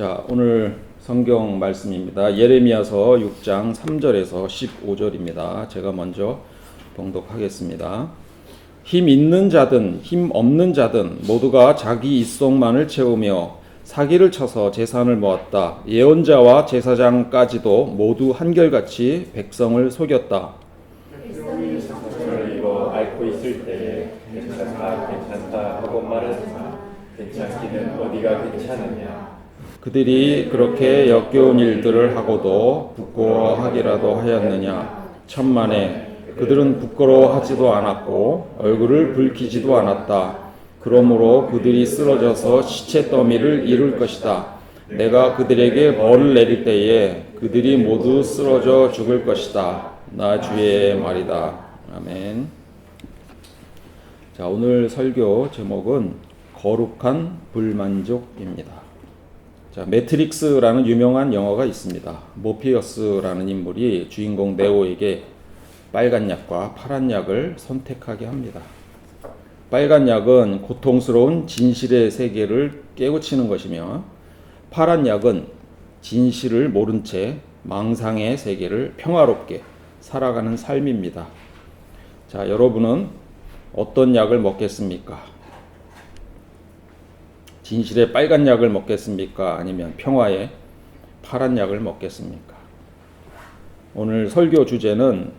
자, 오늘 성경 말씀입니다. 예레미야서 6장 3절에서 15절입니다. 제가 먼저 봉독하겠습니다. 힘 있는 자든 힘 없는 자든 모두가 자기 입속만을 채우며 사기를 쳐서 재산을 모았다. 예언자와 제사장까지도 모두 한결같이 백성을 속였다. 백성이 상처를 입어 앓고 있을 때에 괜찮다 하고 말했으나 괜찮기는 어디가 괜찮으냐. 그들이 그렇게 역겨운 일들을 하고도 부끄러워하기라도 하였느냐. 천만에 그들은 부끄러워하지도 않았고 얼굴을 붉히지도 않았다. 그러므로 그들이 쓰러져서 시체 더미를 이룰 것이다. 내가 그들에게 벌을 내릴 때에 그들이 모두 쓰러져 죽을 것이다. 나 주의 말이다. 아멘. 자, 오늘 설교 제목은 거룩한 불만족입니다. 자, 매트릭스라는 유명한 영화가 있습니다. 모피어스라는 인물이 주인공 네오에게 빨간 약과 파란 약을 선택하게 합니다. 빨간 약은 고통스러운 진실의 세계를 깨우치는 것이며 파란 약은 진실을 모른 채 망상의 세계를 평화롭게 살아가는 삶입니다. 자, 여러분은 어떤 약을 먹겠습니까? 진실의 빨간 약을 먹겠습니까? 아니면 평화의 파란 약을 먹겠습니까? 오늘 설교 주제는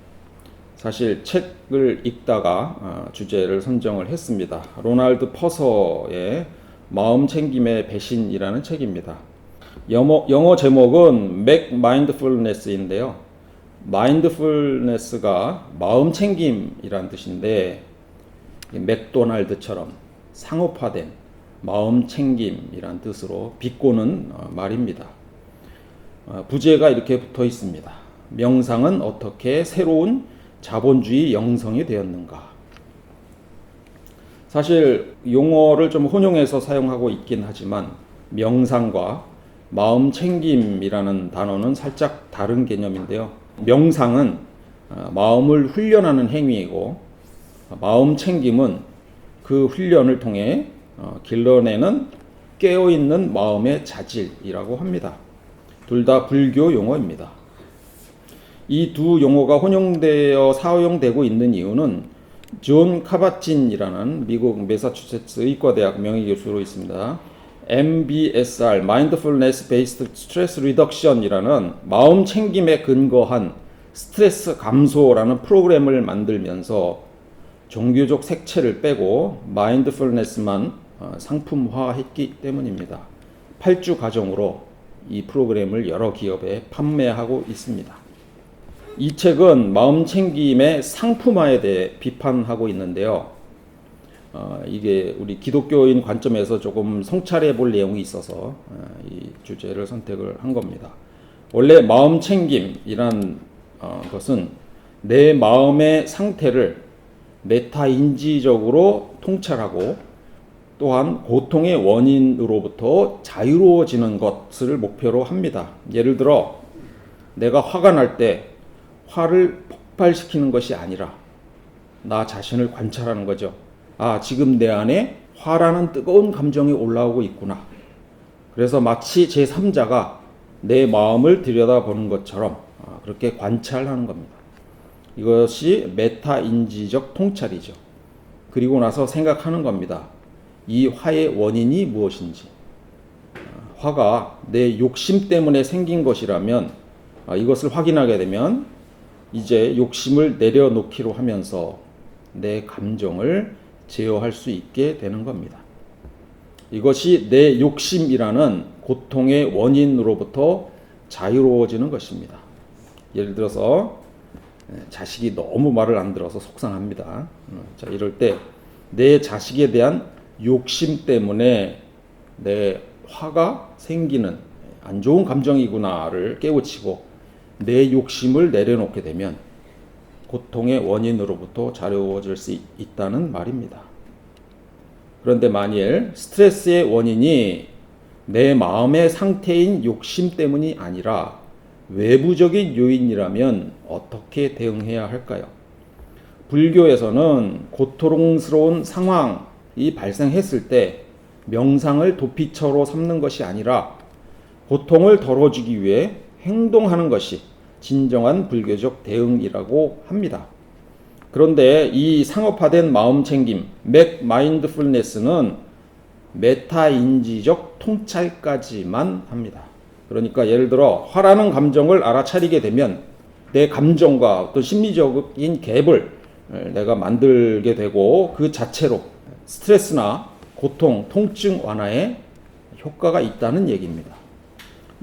사실 책을 읽다가 주제를 선정을 했습니다. 로널드 퍼서의 마음 챙김의 배신이라는 책입니다. 영어 제목은 Make Mindfulness인데요. Mindfulness가 마음 챙김이란 뜻인데 맥도날드처럼 상업화된 마음 챙김이란 뜻으로 비꼬는 말입니다. 부제가 이렇게 붙어 있습니다. 명상은 어떻게 새로운 자본주의 영성이 되었는가? 사실 용어를 좀 혼용해서 사용하고 있긴 하지만 명상과 마음 챙김이라는 단어는 살짝 다른 개념인데요. 명상은 마음을 훈련하는 행위이고 마음 챙김은 그 훈련을 통해 길러내는 깨어있는 마음의 자질이라고 합니다. 둘 다 불교 용어입니다. 이 두 용어가 혼용되어 사용되고 있는 이유는 존 카바친이라는 미국 매사추세츠 의과대학 명예교수로 있습니다. MBSR, Mindfulness Based Stress Reduction이라는 마음 챙김에 근거한 스트레스 감소라는 프로그램을 만들면서 종교적 색채를 빼고 마인드풀니스만 상품화했기 때문입니다. 8주 과정으로 이 프로그램을 여러 기업에 판매하고 있습니다. 이 책은 마음 챙김의 상품화에 대해 비판하고 있는데요. 이게 우리 기독교인 관점에서 조금 성찰해 볼 내용이 있어서 이 주제를 선택을 한 겁니다. 원래 마음 챙김이란 것은 내 마음의 상태를 메타인지적으로 통찰하고 또한 고통의 원인으로부터 자유로워지는 것을 목표로 합니다. 예를 들어 내가 화가 날 때 화를 폭발시키는 것이 아니라 나 자신을 관찰하는 거죠. 아, 지금 내 안에 화라는 뜨거운 감정이 올라오고 있구나. 그래서 마치 제3자가 내 마음을 들여다보는 것처럼 그렇게 관찰하는 겁니다. 이것이 메타인지적 통찰이죠. 그리고 나서 생각하는 겁니다. 이 화의 원인이 무엇인지. 화가 내 욕심 때문에 생긴 것이라면 이것을 확인하게 되면 이제 욕심을 내려놓기로 하면서 내 감정을 제어할 수 있게 되는 겁니다. 이것이 내 욕심이라는 고통의 원인으로부터 자유로워지는 것입니다. 예를 들어서 자식이 너무 말을 안 들어서 속상합니다. 자, 이럴 때 내 자식에 대한 욕심 때문에 내 화가 생기는 안 좋은 감정이구나를 깨우치고 내 욕심을 내려놓게 되면 고통의 원인으로부터 자유로워질 수 있다는 말입니다. 그런데 만일 스트레스의 원인이 내 마음의 상태인 욕심 때문이 아니라 외부적인 요인이라면 어떻게 대응해야 할까요? 불교에서는 고통스러운 상황이 발생했을 때 명상을 도피처로 삼는 것이 아니라 고통을 덜어주기 위해 행동하는 것이 진정한 불교적 대응이라고 합니다. 그런데 이 상업화된 마음 챙김, 맥 마인드풀니스는 메타인지적 통찰까지만 합니다. 그러니까 예를 들어 화라는 감정을 알아차리게 되면 내 감정과 어떤 심리적인 갭을 내가 만들게 되고 그 자체로 스트레스나 고통, 통증 완화에 효과가 있다는 얘기입니다.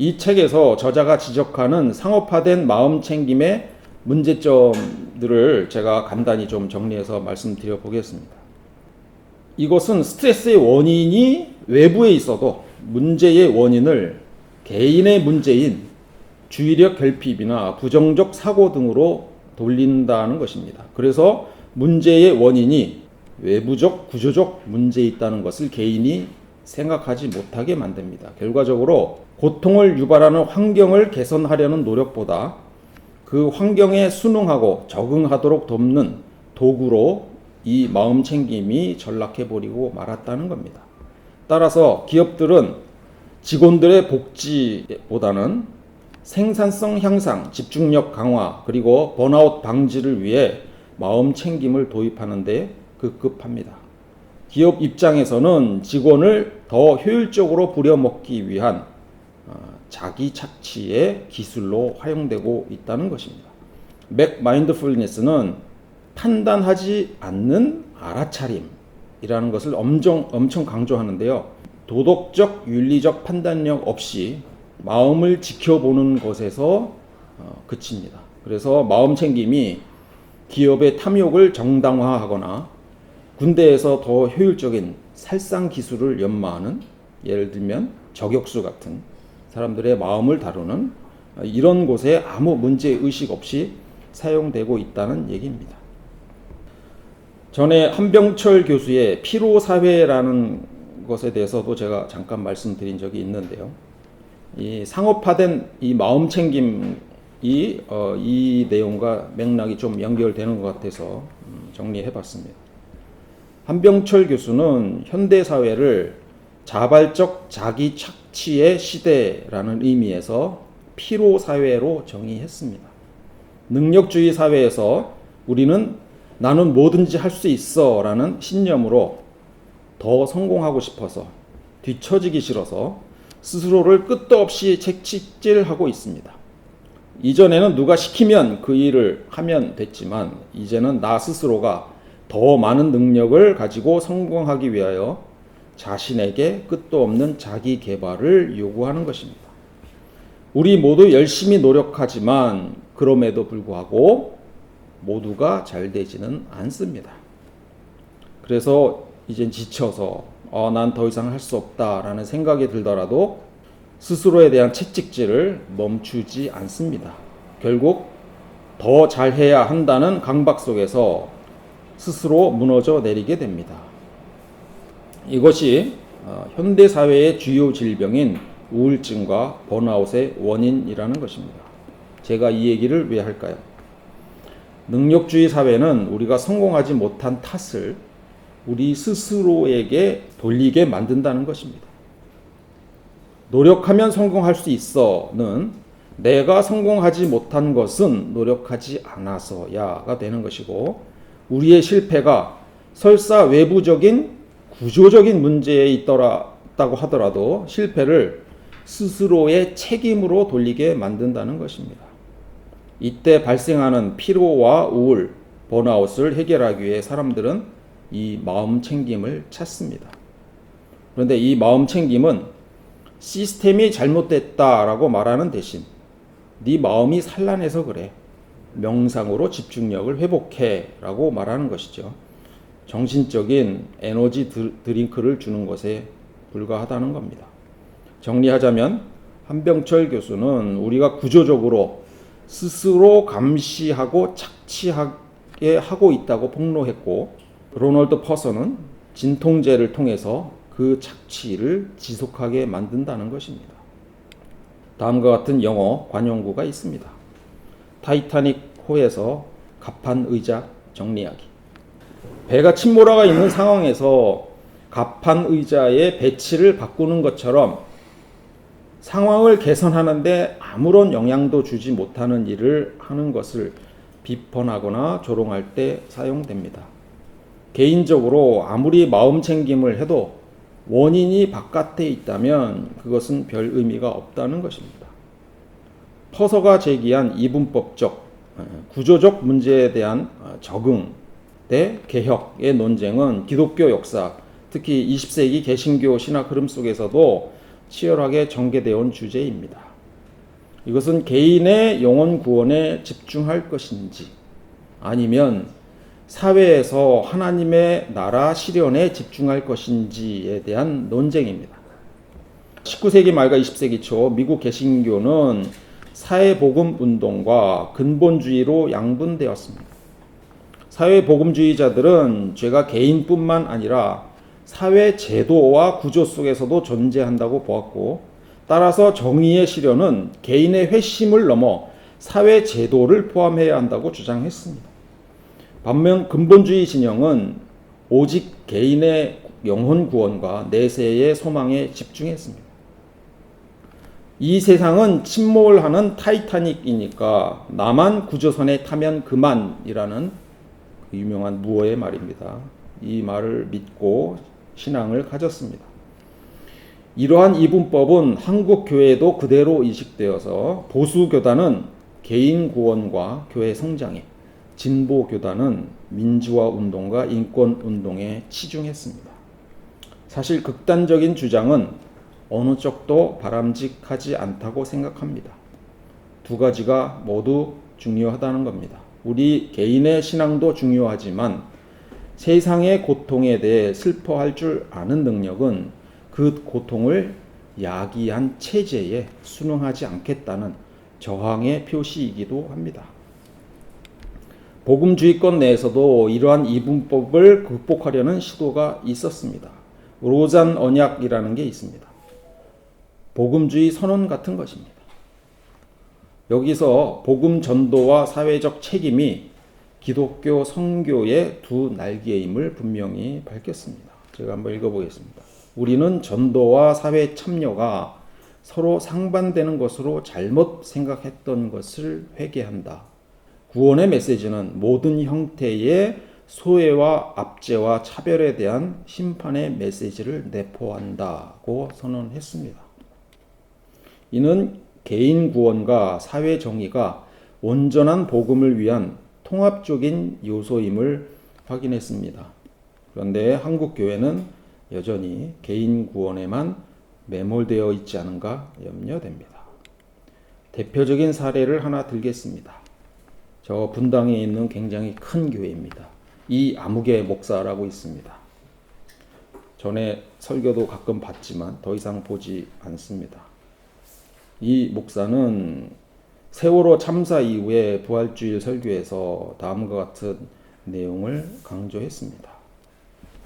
이 책에서 저자가 지적하는 상업화된 마음 챙김의 문제점들을 제가 간단히 좀 정리해서 말씀드려 보겠습니다. 이것은 스트레스의 원인이 외부에 있어도 문제의 원인을 개인의 문제인 주의력 결핍이나 부정적 사고 등으로 돌린다는 것입니다. 그래서 문제의 원인이 외부적, 구조적 문제에 있다는 것을 개인이 생각하지 못하게 만듭니다. 결과적으로 고통을 유발하는 환경을 개선하려는 노력보다 그 환경에 순응하고 적응하도록 돕는 도구로 이 마음 챙김이 전락해버리고 말았다는 겁니다. 따라서 기업들은 직원들의 복지보다는 생산성 향상, 집중력 강화, 그리고 번아웃 방지를 위해 마음 챙김을 도입하는 데 급급합니다. 기업 입장에서는 직원을 더 효율적으로 부려먹기 위한 자기 착취의 기술로 활용되고 있다는 것입니다. 맥 마인드풀니스는 판단하지 않는 알아차림이라는 것을 엄청 강조하는데요. 도덕적, 윤리적 판단력 없이 마음을 지켜보는 것에서 그칩니다. 그래서 마음 챙김이 기업의 탐욕을 정당화하거나 군대에서 더 효율적인 살상 기술을 연마하는, 예를 들면 저격수 같은 사람들의 마음을 다루는 이런 곳에 아무 문제의식 없이 사용되고 있다는 얘기입니다. 전에 한병철 교수의 피로사회라는 것에 대해서도 제가 잠깐 말씀드린 적이 있는데요. 이 상업화된 이 마음 챙김이 이 내용과 맥락이 좀 연결되는 것 같아서 정리해봤습니다. 한병철 교수는 현대사회를 자발적 자기 착취의 시대라는 의미에서 피로사회로 정의했습니다. 능력주의 사회에서 우리는 나는 뭐든지 할 수 있어 라는 신념으로 더 성공하고 싶어서 뒤처지기 싫어서 스스로를 끝도 없이 채찍질하고 있습니다. 이전에는 누가 시키면 그 일을 하면 됐지만 이제는 나 스스로가 더 많은 능력을 가지고 성공하기 위하여 자신에게 끝도 없는 자기 개발을 요구하는 것입니다. 우리 모두 열심히 노력하지만 그럼에도 불구하고 모두가 잘 되지는 않습니다. 그래서 이젠 지쳐서 난 더 이상 할 수 없다라는 생각이 들더라도 스스로에 대한 채찍질을 멈추지 않습니다. 결국 더 잘해야 한다는 강박 속에서 스스로 무너져 내리게 됩니다. 이것이 현대사회의 주요 질병인 우울증과 번아웃의 원인이라는 것입니다. 제가 이 얘기를 왜 할까요? 능력주의 사회는 우리가 성공하지 못한 탓을 우리 스스로에게 돌리게 만든다는 것입니다. 노력하면 성공할 수 있어는 내가 성공하지 못한 것은 노력하지 않아서야가 되는 것이고, 우리의 실패가 설사 외부적인 구조적인 문제에 있다고 하더라도 실패를 스스로의 책임으로 돌리게 만든다는 것입니다. 이때 발생하는 피로와 우울, 번아웃을 해결하기 위해 사람들은 이 마음 챙김을 찾습니다. 그런데 이 마음 챙김은 시스템이 잘못됐다라고 말하는 대신 네 마음이 산란해서 그래, 명상으로 집중력을 회복해 라고 말하는 것이죠. 정신적인 에너지 드링크를 주는 것에 불과하다는 겁니다. 정리하자면 한병철 교수는 우리가 구조적으로 스스로 감시하고 착취하게 하고 있다고 폭로했고, 로널드 퍼서는 진통제를 통해서 그 착취를 지속하게 만든다는 것입니다. 다음과 같은 영어 관용구가 있습니다. 타이타닉 호에서 갑판 의자 정리하기. 배가 침몰하고 있는 상황에서 갑판 의자의 배치를 바꾸는 것처럼 상황을 개선하는데 아무런 영향도 주지 못하는 일을 하는 것을 비판하거나 조롱할 때 사용됩니다. 개인적으로 아무리 마음 챙김을 해도 원인이 바깥에 있다면 그것은 별 의미가 없다는 것입니다. 퍼서가 제기한 이분법적, 구조적 문제에 대한 적응 대 개혁의 논쟁은 기독교 역사, 특히 20세기 개신교 신학 흐름 속에서도 치열하게 전개되어 온 주제입니다. 이것은 개인의 영혼 구원에 집중할 것인지 아니면 사회에서 하나님의 나라 실현에 집중할 것인지에 대한 논쟁입니다. 19세기 말과 20세기 초 미국 개신교는 사회복음 운동과 근본주의로 양분되었습니다. 사회복음주의자들은 죄가 개인뿐만 아니라 사회 제도와 구조 속에서도 존재한다고 보았고, 따라서 정의의 실현은 개인의 회심을 넘어 사회 제도를 포함해야 한다고 주장했습니다. 반면 근본주의 진영은 오직 개인의 영혼 구원과 내세의 소망에 집중했습니다. 이 세상은 침몰 하는 타이타닉이니까 나만 구조선에 타면 그만이라는 유명한 무어의 말입니다. 이 말을 믿고 신앙을 가졌습니다. 이러한 이분법은 한국 교회에도 그대로 이식되어서 보수 교단은 개인 구원과 교회 성장에, 진보 교단은 민주화 운동과 인권 운동에 치중했습니다. 사실 극단적인 주장은 어느 쪽도 바람직하지 않다고 생각합니다. 두 가지가 모두 중요하다는 겁니다. 우리 개인의 신앙도 중요하지만 세상의 고통에 대해 슬퍼할 줄 아는 능력은 그 고통을 야기한 체제에 순응하지 않겠다는 저항의 표시이기도 합니다. 복음주의권 내에서도 이러한 이분법을 극복하려는 시도가 있었습니다. 로잔 언약이라는 게 있습니다. 복음주의 선언 같은 것입니다. 여기서 복음 전도와 사회적 책임이 기독교 선교의 두 날개임을 분명히 밝혔습니다. 제가 한번 읽어보겠습니다. 우리는 전도와 사회 참여가 서로 상반되는 것으로 잘못 생각했던 것을 회개한다. 구원의 메시지는 모든 형태의 소외와 압제와 차별에 대한 심판의 메시지를 내포한다고 선언했습니다. 이는 개인 구원과 사회 정의가 온전한 복음을 위한 통합적인 요소임을 확인했습니다. 그런데 한국 교회는 여전히 개인 구원에만 매몰되어 있지 않은가 염려됩니다. 대표적인 사례를 하나 들겠습니다. 저 분당에 있는 굉장히 큰 교회입니다. 이 아무개 목사라고 있습니다. 전에 설교도 가끔 봤지만 더 이상 보지 않습니다. 이 목사는 세월호 참사 이후에 부활주일 설교에서 다음과 같은 내용을 강조했습니다.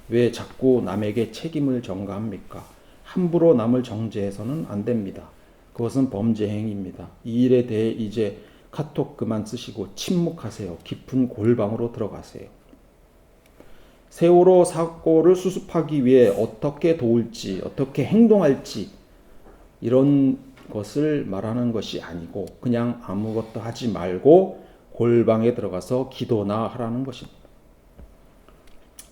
왜 자꾸 남에게 책임을 전가합니까? 함부로 남을 정죄해서는 안 됩니다. 그것은 범죄 행위입니다. 이 일에 대해 이제 카톡 그만 쓰시고 침묵하세요. 깊은 골방으로 들어가세요. 세월호 사고를 수습하기 위해 어떻게 도울지, 어떻게 행동할지 이런 것을 말하는 것이 아니고 그냥 아무것도 하지 말고 골방에 들어가서 기도나 하라는 것입니다.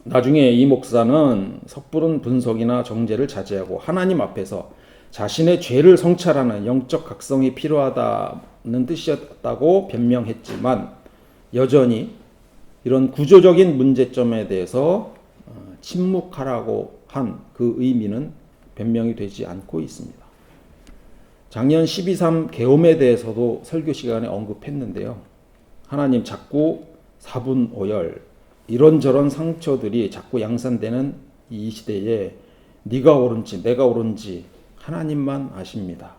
나중에 이 목사는 섣부른 분석이나 정죄를 자제하고 하나님 앞에서 자신의 죄를 성찰하는 영적 각성이 필요하다는 뜻이었다고 변명했지만 여전히 이런 구조적인 문제점에 대해서 침묵하라고 한 그 의미는 변명이 되지 않고 있습니다. 작년 12.3 계엄에 대해서도 설교 시간에 언급했는데요. 하나님 자꾸 사분오열 이런저런 상처들이 자꾸 양산되는 이 시대에 네가 옳은지 내가 옳은지 하나님만 아십니다.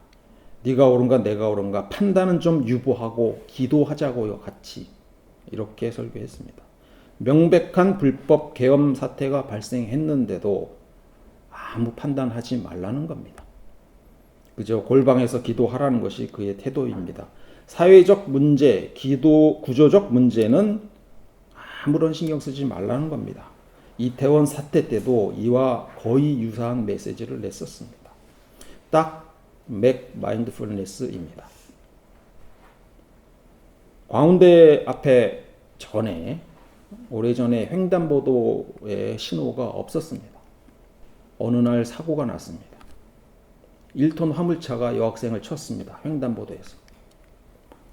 네가 옳은가 내가 옳은가 판단은 좀 유보하고 기도하자고요. 같이 이렇게 설교했습니다. 명백한 불법 계엄 사태가 발생했는데도 아무 판단하지 말라는 겁니다. 그저 골방에서 기도하라는 것이 그의 태도입니다. 사회적 문제, 기도 구조적 문제는 아무런 신경 쓰지 말라는 겁니다. 이태원 사태 때도 이와 거의 유사한 메시지를 냈었습니다. 딱 맥 마인드풀니스입니다. 광운대 앞에 전에 오래전에 횡단보도에 신호가 없었습니다. 어느 날 사고가 났습니다. 1톤 화물차가 여학생을 쳤습니다. 횡단보도에서.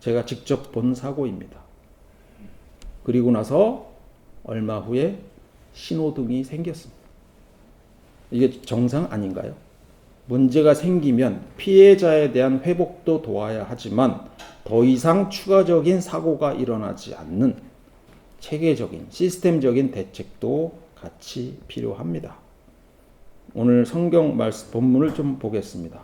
제가 직접 본 사고입니다. 그리고 나서 얼마 후에 신호등이 생겼습니다. 이게 정상 아닌가요? 문제가 생기면 피해자에 대한 회복도 도와야 하지만 더 이상 추가적인 사고가 일어나지 않는 체계적인 시스템적인 대책도 같이 필요합니다. 오늘 성경 말씀 본문을 좀 보겠습니다.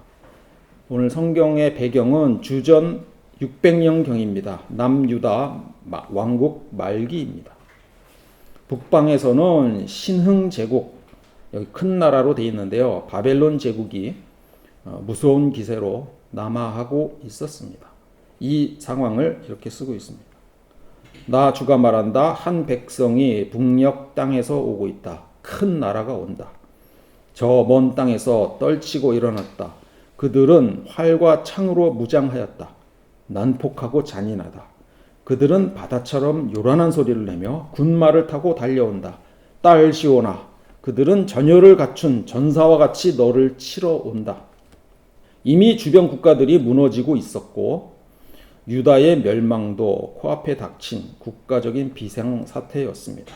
오늘 성경의 배경은 주전 600년경입니다. 남유다 왕국 말기입니다. 북방에서는 신흥 제국, 여기 큰 나라로 되어 있는데요. 바벨론 제국이 무서운 기세로 남하하고 있었습니다. 이 상황을 이렇게 쓰고 있습니다. 나 주가 말한다. 한 백성이 북녘 땅에서 오고 있다. 큰 나라가 온다. 저 먼 땅에서 떨치고 일어났다. 그들은 활과 창으로 무장하였다. 난폭하고 잔인하다. 그들은 바다처럼 요란한 소리를 내며 군마를 타고 달려온다. 딸 시오나, 그들은 전열을 갖춘 전사와 같이 너를 치러 온다. 이미 주변 국가들이 무너지고 있었고 유다의 멸망도 코앞에 닥친 국가적인 비상사태였습니다.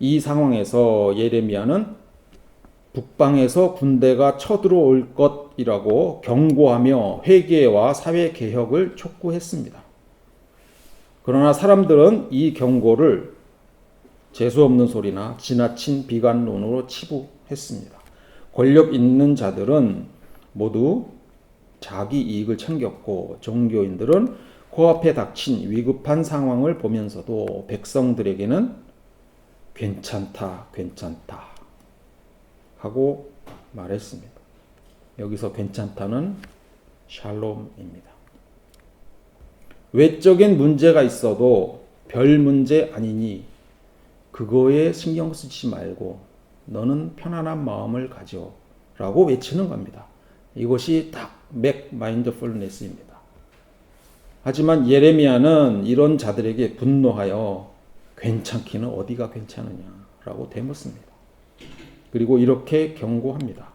이 상황에서 예레미야는 북방에서 군대가 쳐들어올 것이라고 경고하며 회개와 사회개혁을 촉구했습니다. 그러나 사람들은 이 경고를 재수없는 소리나 지나친 비관론으로 치부했습니다. 권력 있는 자들은 모두 자기 이익을 챙겼고 종교인들은 코앞에 닥친 위급한 상황을 보면서도 백성들에게는 괜찮다 하고 말했습니다. 여기서 괜찮다는 샬롬입니다. 외적인 문제가 있어도 별 문제 아니니 그거에 신경 쓰지 말고 너는 편안한 마음을 가져 라고 외치는 겁니다. 이것이 딱 맥 마인드풀니스입니다. 하지만 예레미야는 이런 자들에게 분노하여 괜찮기는 어디가 괜찮으냐라고 대묻습니다. 그리고 이렇게 경고합니다.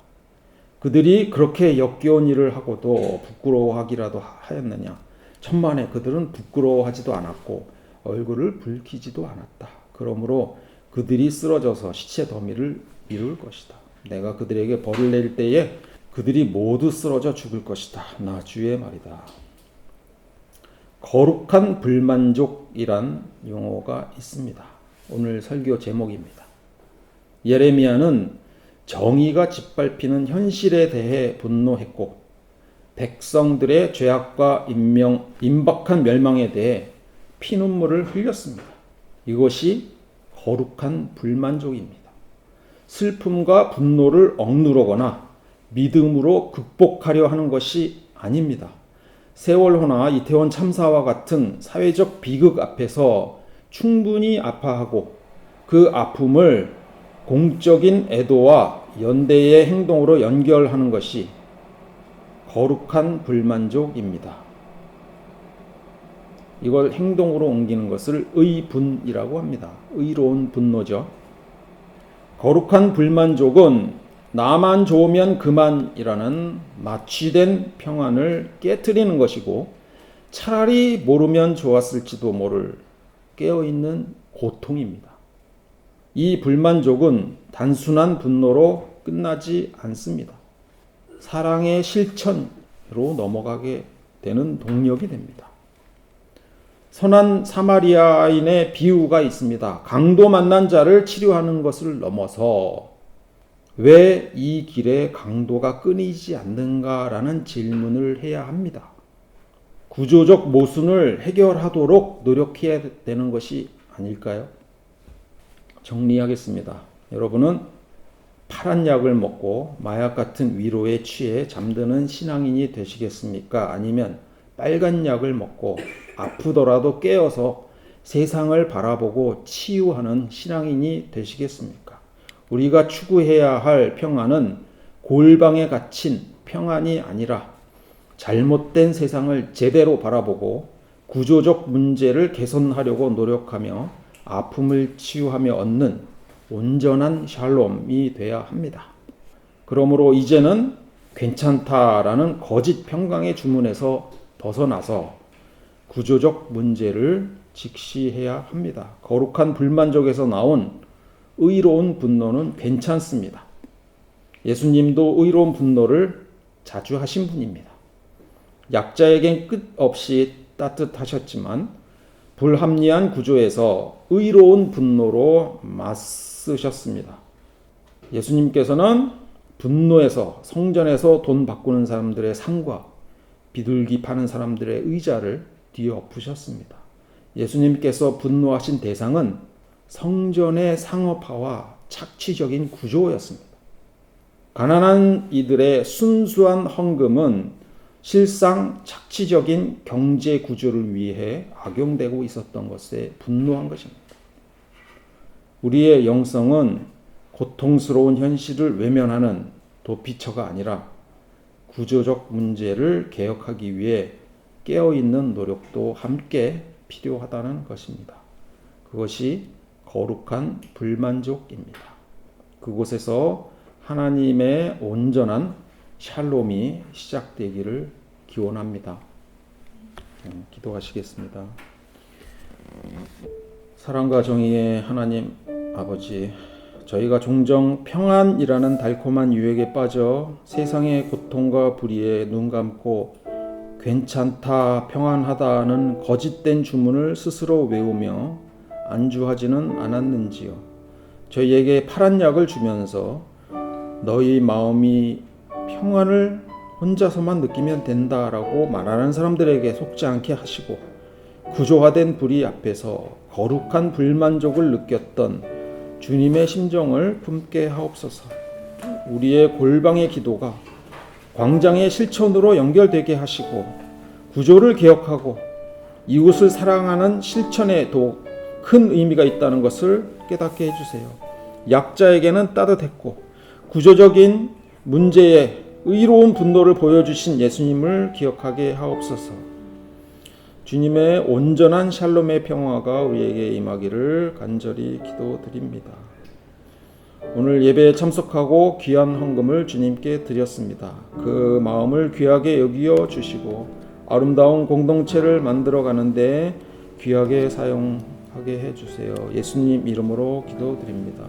그들이 그렇게 역겨운 일을 하고도 부끄러워하기라도 하였느냐? 천만에 그들은 부끄러워하지도 않았고 얼굴을 붉히지도 않았다. 그러므로 그들이 쓰러져서 시체 더미를 미룰 것이다. 내가 그들에게 벌을 내릴 때에 그들이 모두 쓰러져 죽을 것이다. 나 주의 말이다. 거룩한 불만족이란 용어가 있습니다. 오늘 설교 제목입니다. 예레미야는 정의가 짓밟히는 현실에 대해 분노했고 백성들의 죄악과 임박한 멸망에 대해 피눈물을 흘렸습니다. 이것이 거룩한 불만족입니다. 슬픔과 분노를 억누르거나 믿음으로 극복하려 하는 것이 아닙니다. 세월호나 이태원 참사와 같은 사회적 비극 앞에서 충분히 아파하고 그 아픔을 공적인 애도와 연대의 행동으로 연결하는 것이 거룩한 불만족입니다. 이걸 행동으로 옮기는 것을 의분이라고 합니다. 의로운 분노죠. 거룩한 불만족은 나만 좋으면 그만이라는 마취된 평안을 깨트리는 것이고 차라리 모르면 좋았을지도 모를 깨어있는 고통입니다. 이 불만족은 단순한 분노로 끝나지 않습니다. 사랑의 실천으로 넘어가게 되는 동력이 됩니다. 선한 사마리아인의 비유가 있습니다. 강도 만난 자를 치료하는 것을 넘어서 왜 이 길에 강도가 끊이지 않는가라는 질문을 해야 합니다. 구조적 모순을 해결하도록 노력해야 되는 것이 아닐까요? 정리하겠습니다. 여러분은 파란 약을 먹고 마약 같은 위로에 취해 잠드는 신앙인이 되시겠습니까? 아니면 빨간 약을 먹고 아프더라도 깨어서 세상을 바라보고 치유하는 신앙인이 되시겠습니까? 우리가 추구해야 할 평안은 골방에 갇힌 평안이 아니라 잘못된 세상을 제대로 바라보고 구조적 문제를 개선하려고 노력하며 아픔을 치유하며 얻는 온전한 샬롬이 돼야 합니다. 그러므로 이제는 괜찮다라는 거짓 평강의 주문에서 벗어나서 구조적 문제를 직시해야 합니다. 거룩한 불만족에서 나온 의로운 분노는 괜찮습니다. 예수님도 의로운 분노를 자주 하신 분입니다. 약자에겐 끝없이 따뜻하셨지만 불합리한 구조에서 의로운 분노로 맞서셨습니다. 예수님께서는 분노에서 성전에서 돈 바꾸는 사람들의 상과 비둘기 파는 사람들의 의자를 뒤엎으셨습니다. 예수님께서 분노하신 대상은 성전의 상업화와 착취적인 구조였습니다. 가난한 이들의 순수한 헌금은 실상 착취적인 경제 구조를 위해 악용되고 있었던 것에 분노한 것입니다. 우리의 영성은 고통스러운 현실을 외면하는 도피처가 아니라 구조적 문제를 개혁하기 위해 깨어있는 노력도 함께 필요하다는 것입니다. 그것이 거룩한 불만족입니다. 그곳에서 하나님의 온전한 샬롬이 시작되기를 기원합니다. 기도하시겠습니다. 사랑과 정의의 하나님 아버지, 저희가 종종 평안이라는 달콤한 유혹에 빠져 세상의 고통과 불의에 눈 감고 괜찮다, 평안하다는 거짓된 주문을 스스로 외우며 안주하지는 않았는지요. 저희에게 파란 약을 주면서 너희 마음이 평안을 혼자서만 느끼면 된다라고 말하는 사람들에게 속지 않게 하시고 구조화된 불의 앞에서 거룩한 불만족을 느꼈던 주님의 심정을 품게 하옵소서. 우리의 골방의 기도가 광장의 실천으로 연결되게 하시고 구조를 개혁하고 이웃을 사랑하는 실천에도 큰 의미가 있다는 것을 깨닫게 해주세요. 약자에게는 따뜻했고 구조적인 문제에 의로운 분노를 보여주신 예수님을 기억하게 하옵소서. 주님의 온전한 샬롬의 평화가 우리에게 임하기를 간절히 기도드립니다. 오늘 예배에 참석하고 귀한 헌금을 주님께 드렸습니다. 그 마음을 귀하게 여기어 주시고 아름다운 공동체를 만들어 가는데 귀하게 사용하게 해주세요. 예수님 이름으로 기도드립니다.